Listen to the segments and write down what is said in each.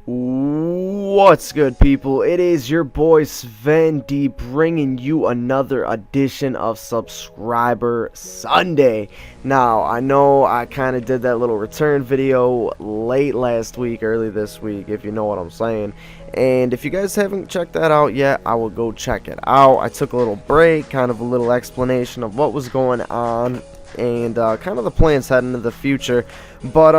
What's good, people? It is your boy Sven D bringing you another edition of Subscriber Sunday. Now, I know I kind of did that little return video late last week, early this week, if you know what I'm saying. And if you guys haven't checked that out yet, I will go check it out. I took a little break, kind of a little explanation of what was going on, and kind of the plans heading into the future. But,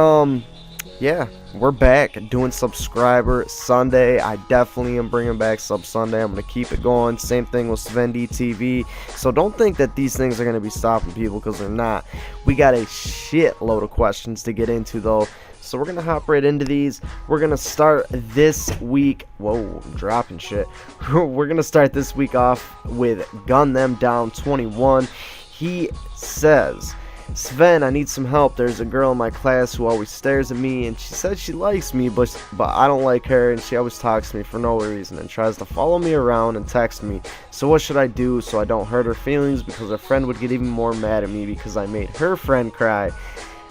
yeah, we're back doing Subscriber Sunday. I definitely am bringing back Sub Sunday. I'm going to keep it going. Same thing with Sven D TV. So don't think that these things are going to be stopping people, because they're not. We got a shitload of questions to get into, though. So we're going to hop right into these. We're going to start this week. Whoa, I'm dropping shit. We're going to start this week off with Gun Them Down 21. He says, Sven, I need some help. There's a girl in my class who always stares at me, and she said she likes me, but I don't like her, and she always talks to me for no reason and tries to follow me around and text me. So what should I do so I don't hurt her feelings, because her friend would get even more mad at me because I made her friend cry?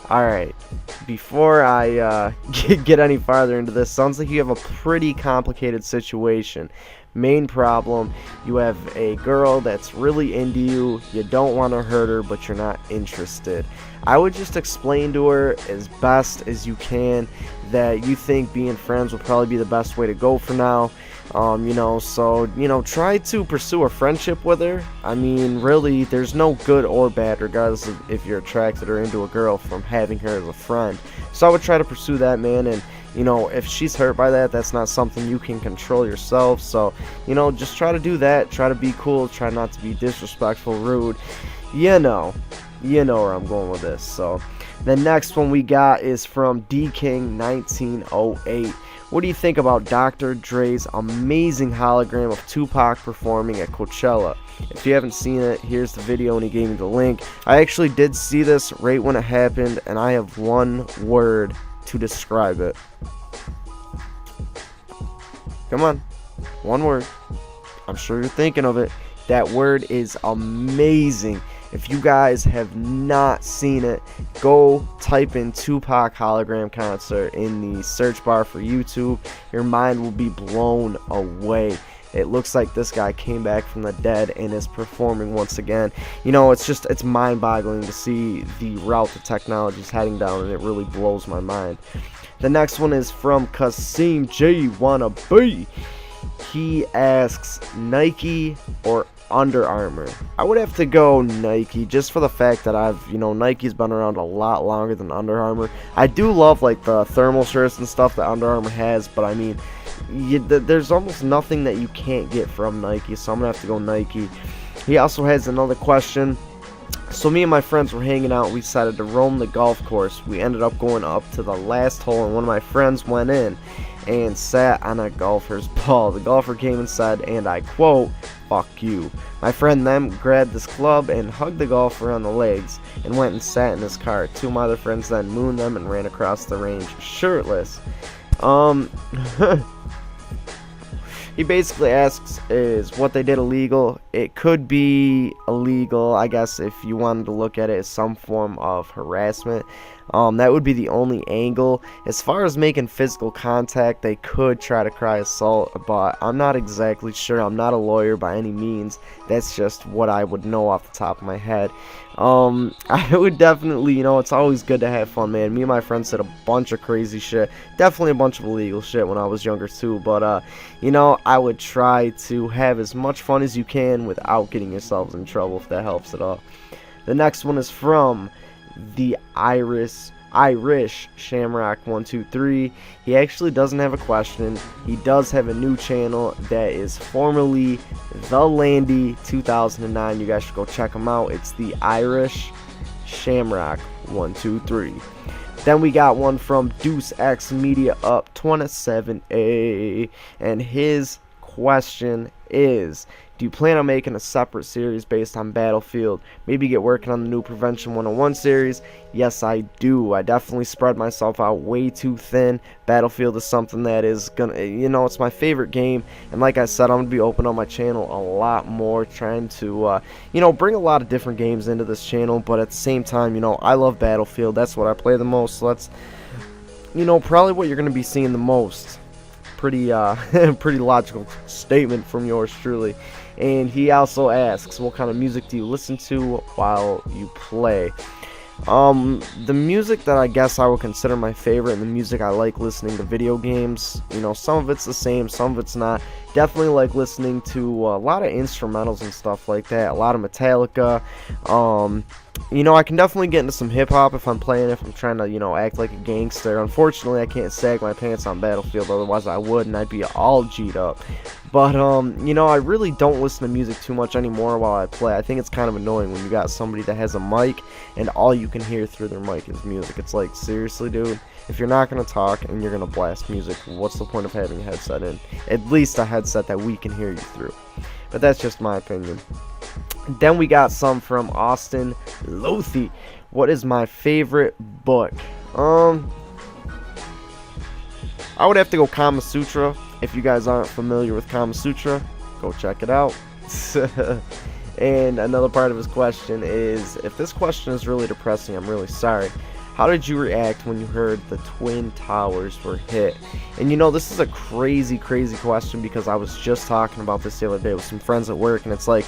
Alright, before I get any farther into this, sounds like you have a pretty complicated situation. Main problem, you have a girl that's really into you, you don't want to hurt her, but you're not interested. I would just explain to her as best as you can that you think being friends would probably be the best way to go for now. So try to pursue a friendship with her. I mean, really, there's no good or bad, regardless of if you're attracted or into a girl, from having her as a friend. So I would try to pursue that, man, and if she's hurt by that, that's not something you can control yourself. So, just try to do that. Try to be cool. Try not to be disrespectful, rude. You know where I'm going with this. So, the next one we got is from DKing1908. What do you think about Dr. Dre's amazing hologram of Tupac performing at Coachella? If you haven't seen it, here's the video, and he gave me the link. I actually did see this right when it happened, and I have one word to describe it. Come on, one word. I'm sure you're thinking of it. That word is amazing. If you guys have not seen it, go type in Tupac hologram concert in the search bar for YouTube. Your mind will be blown away. It looks like this guy came back from the dead and is performing once again. It's mind-boggling to see the route the technology is heading down, and it really blows my mind. The next one is from Kasim J. Wannabe. He asks, Nike or Under Armour? I would have to go Nike, just for the fact that Nike's been around a lot longer than Under Armour. I do love like the thermal shirts and stuff that Under Armour has, but I mean, there's almost nothing that you can't get from Nike, so I'm gonna have to go Nike. He also has another question. So me and my friends were hanging out. We decided to roam the golf course. We ended up going up to the last hole, and one of my friends went in and sat on a golfer's ball. The golfer came inside, and I quote, "Fuck you." My friend then grabbed his club and hugged the golfer on the legs and went and sat in his car. Two of my other friends then mooned them and ran across the range shirtless. He basically asks, is what they did illegal? It could be illegal, I guess, if you wanted to look at it as some form of harassment. That would be the only angle. As far as making physical contact, they could try to cry assault, but I'm not exactly sure. I'm not a lawyer by any means. That's just what I would know off the top of my head. I would definitely, it's always good to have fun, man. Me and my friends did a bunch of crazy shit. Definitely a bunch of illegal shit when I was younger too, but I would try to have as much fun as you can without getting yourselves in trouble, if that helps at all. The next one is from the Irish Shamrock 123. He actually doesn't have a question. He does have a new channel that is formerly The Landy 2009. You guys should go check him out. It's the Irish Shamrock 123. Then we got one from Deuce X Media Up 27A, and his question is, do you plan on making a separate series based on Battlefield? Maybe get working on the new Prevention 101 series? Yes, I do. I definitely spread myself out way too thin. Battlefield is something that is gonna, it's my favorite game. And like I said, I'm gonna be opening up my channel a lot more, trying to, bring a lot of different games into this channel. But at the same time, I love Battlefield. That's what I play the most. So that's, probably what you're gonna be seeing the most pretty pretty logical statement from yours truly. And he also asks, what kind of music do you listen to while you play? The music that I guess I would consider my favorite, and the music I like listening to video games, you know, some of it's the same, some of it's not. Definitely like listening to a lot of instrumentals and stuff like that, a lot of Metallica. You know, I can definitely get into some hip-hop if I'm playing, if I'm trying to, you know, act like a gangster. Unfortunately, I can't sag my pants on Battlefield, otherwise I would, and I'd be all G'd up. But, you know, I really don't listen to music too much anymore while I play. I think it's kind of annoying when you got somebody that has a mic, and all you can hear through their mic is music. It's like, seriously, dude? If you're not going to talk and you're going to blast music, what's the point of having a headset in? At least a headset that we can hear you through. But that's just my opinion. Then we got some from Austin Lothy. What is my favorite book? I would have to go Kama Sutra. If you guys aren't familiar with Kama Sutra, go check it out. And another part of his question is, if this question is really depressing, I'm really sorry. How did you react when you heard the Twin Towers were hit? And you know, this is a crazy question, because I was just talking about this the other day with some friends at work, and it's like,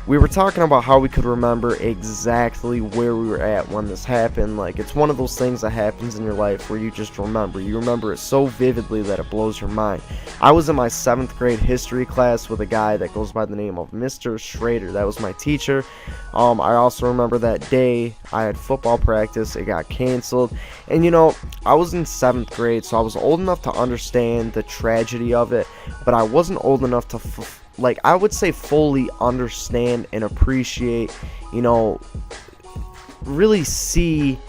we were talking about how we could remember exactly where we were at when this happened. Like, it's one of those things that happens in your life where you just remember. You remember it so vividly that it blows your mind. I was in my 7th grade history class with a guy that goes by the name of Mr. Schrader. That was my teacher. I also remember that day I had football practice. It got canceled. And, you know, I was in 7th grade, so I was old enough to understand the tragedy of it, but I wasn't old enough to like, I would say fully understand and appreciate, you know, really see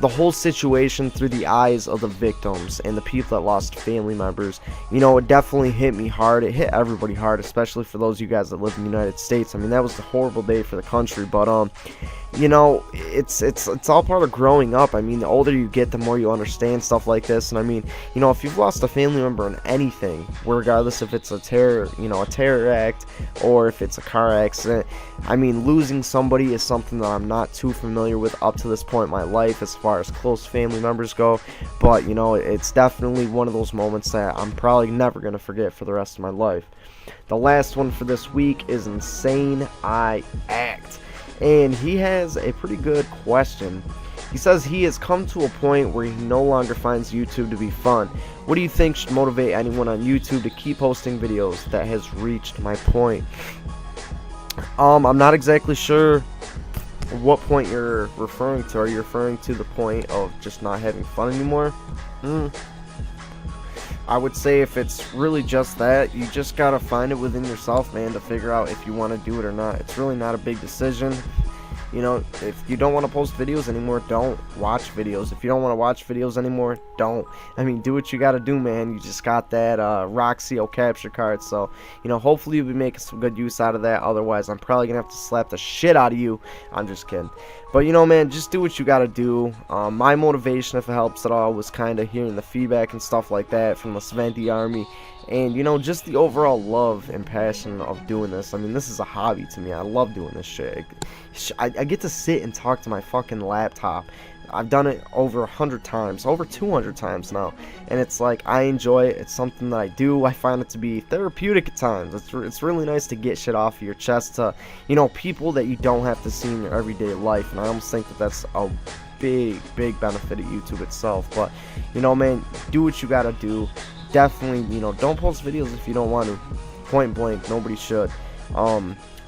the whole situation through the eyes of the victims and the people that lost family members. You know, it definitely hit me hard. It hit everybody hard, especially for those of you guys that live in the United States. I mean, that was a horrible day for the country, but you know, it's all part of growing up. I mean, the older you get, the more you understand stuff like this. And I mean, you know, if you've lost a family member in anything, regardless if it's a terror act, or if it's a car accident, I mean, losing somebody is something that I'm not too familiar with up to this point in my life as far as close family members go. But, you know, it's definitely one of those moments that I'm probably never going to forget for the rest of my life. The last one for this week is Insane I Act. And he has a pretty good question. He says he has come to a point where he no longer finds YouTube to be fun. What do you think should motivate anyone on YouTube to keep posting videos? That has reached my point. I'm not exactly sure what point you're referring to. Are you referring to the point of just not having fun anymore? I would say if it's really just that, you just gotta find it within yourself, man, to figure out if you want to do it or not. It's really not a big decision. You know, if you don't want to post videos anymore, don't watch videos. If you don't want to watch videos anymore, don't. I mean, do what you gotta do, man. You just got that Roxio capture card, so, you know, hopefully you'll be making some good use out of that. Otherwise, I'm probably gonna have to slap the shit out of you. I'm just kidding. But, you know, man, just do what you gotta do. My motivation, if it helps at all, was kind of hearing the feedback and stuff like that from the Sven D army. And, you know, just the overall love and passion of doing this. I mean, this is a hobby to me. I love doing this shit. I get to sit and talk to my fucking laptop. I've done it over 100 times, over 200 times now. And it's like, I enjoy it. It's something that I do. I find it to be therapeutic at times. It's really nice to get shit off of your chest to, you know, people that you don't have to see in your everyday life. And I almost think that that's a big benefit of YouTube itself. But, you know, man, do what you gotta do. Definitely, you know, don't post videos if you don't want to. Point blank, nobody should.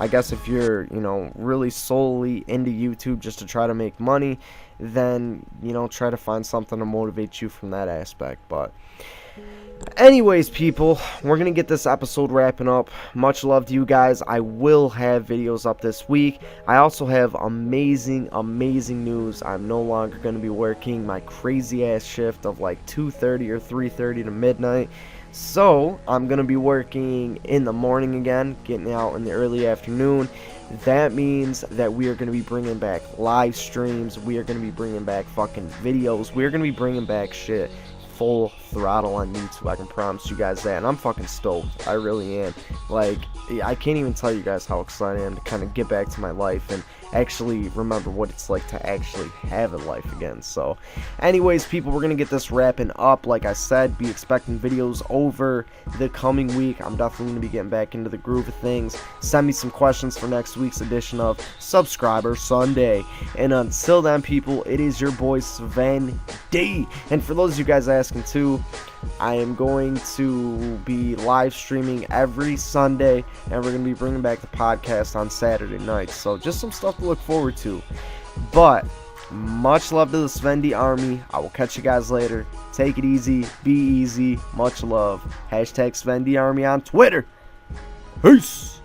I guess if you're, you know, really solely into YouTube just to try to make money, then, you know, try to find something to motivate you from that aspect. But anyways, people, we're going to get this episode wrapping up. Much love to you guys. I will have videos up this week. I also have amazing news. I'm no longer going to be working my crazy ass shift of like 2:30 or 3:30 to midnight. So I'm going to be working in the morning again, getting out in the early afternoon. That means that we are going to be bringing back live streams. We are going to be bringing back fucking videos. We are going to be bringing back shit full throttle on YouTube. I can promise you guys that. And I'm fucking stoked. I really am. Like, I can't even tell you guys how excited I am to kind of get back to my life and actually remember what it's like to actually have a life again. So anyways, people, we're gonna get this wrapping up. Like I said, be expecting videos over the coming week. I'm definitely gonna be getting back into the groove of things. Send me some questions for next week's edition of Subscriber Sunday, and until then, people, it is your boy Sven D. And for those of you guys asking too, I am going to be live streaming every Sunday, and we're going to be bringing back the podcast on Saturday nights. So just some stuff to look forward to. But much love to the Sven D Army. I will catch you guys later. Take it easy. Be easy. Much love. Hashtag Sven D Army on Twitter. Peace.